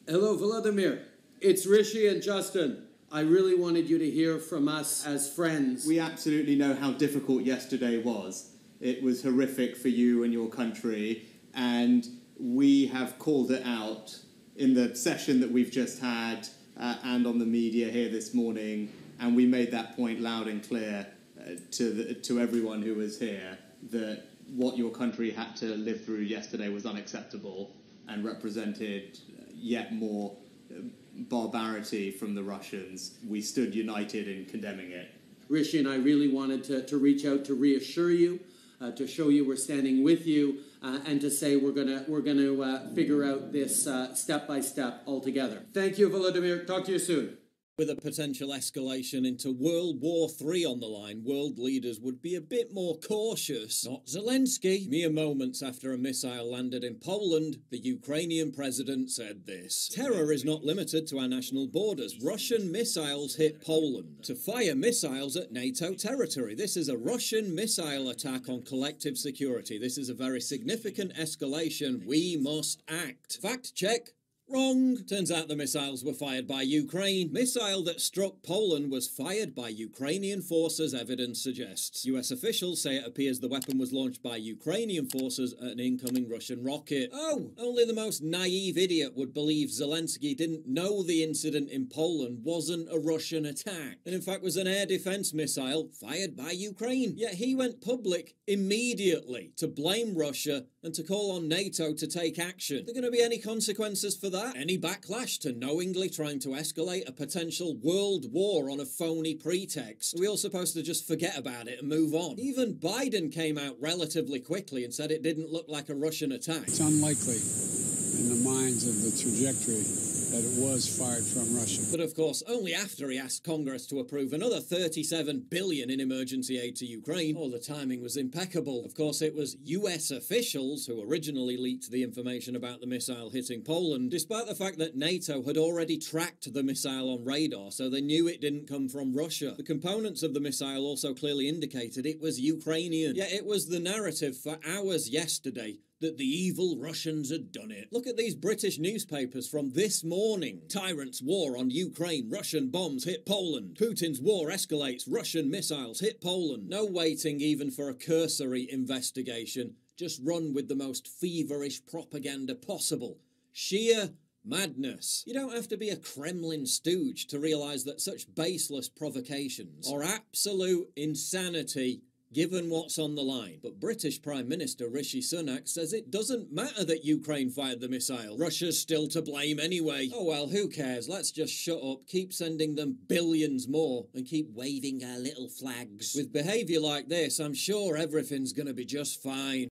Hello, Volodymyr. It's Rishi and Justin. I really wanted you to hear from us as friends. We absolutely know how difficult yesterday was. It was horrific for you and your country, and we have called it out in the session that we've just had and on the media here this morning, and we made that point loud and clear to everyone who was here that what your country had to live through yesterday was unacceptable and represented yet more barbarity from the Russians. We stood united in condemning it. Rishi and I really wanted to reach out to reassure you, to show you we're standing with you, and to say we're gonna figure out this step by step altogether. Thank you, Volodymyr. Talk to you soon. With a potential escalation into World War III on the line, world leaders would be a bit more cautious. Not Zelensky. Mere moments after a missile landed in Poland, the Ukrainian president said this. Terror is not limited to our national borders. Russian missiles hit Poland to fire missiles at NATO territory. This is a Russian missile attack on collective security. This is a very significant escalation. We must act. Fact check. Wrong. Turns out the missiles were fired by Ukraine. Missile that struck Poland was fired by Ukrainian forces, evidence suggests. US officials say it appears the weapon was launched by Ukrainian forces at an incoming Russian rocket. Oh, only the most naive idiot would believe Zelensky didn't know the incident in Poland wasn't a Russian attack, and in fact was an air defense missile fired by Ukraine. Yet he went public immediately to blame Russia and to call on NATO to take action. Are there going to be any consequences for that? Any backlash to knowingly trying to escalate a potential world war on a phony pretext? Are we all supposed to just forget about it and move on? Even Biden came out relatively quickly and said it didn't look like a Russian attack. It's unlikely in the minds of the trajectory that it was fired from Russia. But of course, only after he asked Congress to approve another $37 billion in emergency aid to Ukraine. Oh, the timing was impeccable. Of course, it was US officials who originally leaked the information about the missile hitting Poland, despite the fact that NATO had already tracked the missile on radar, so they knew it didn't come from Russia. The components of the missile also clearly indicated it was Ukrainian. Yet it was the narrative for hours yesterday that the evil Russians had done it. Look at these British newspapers from this morning. Tyrant's war on Ukraine. Russian bombs hit Poland. Putin's war escalates. Russian missiles hit Poland. No waiting even for a cursory investigation. Just run with the most feverish propaganda possible. Sheer madness. You don't have to be a Kremlin stooge to realise that such baseless provocations are absolute insanity given what's on the line. But British Prime Minister Rishi Sunak says it doesn't matter that Ukraine fired the missile. Russia's still to blame anyway. Oh well, who cares? Let's just shut up, keep sending them billions more, and keep waving our little flags. With behaviour like this, I'm sure everything's gonna be just fine.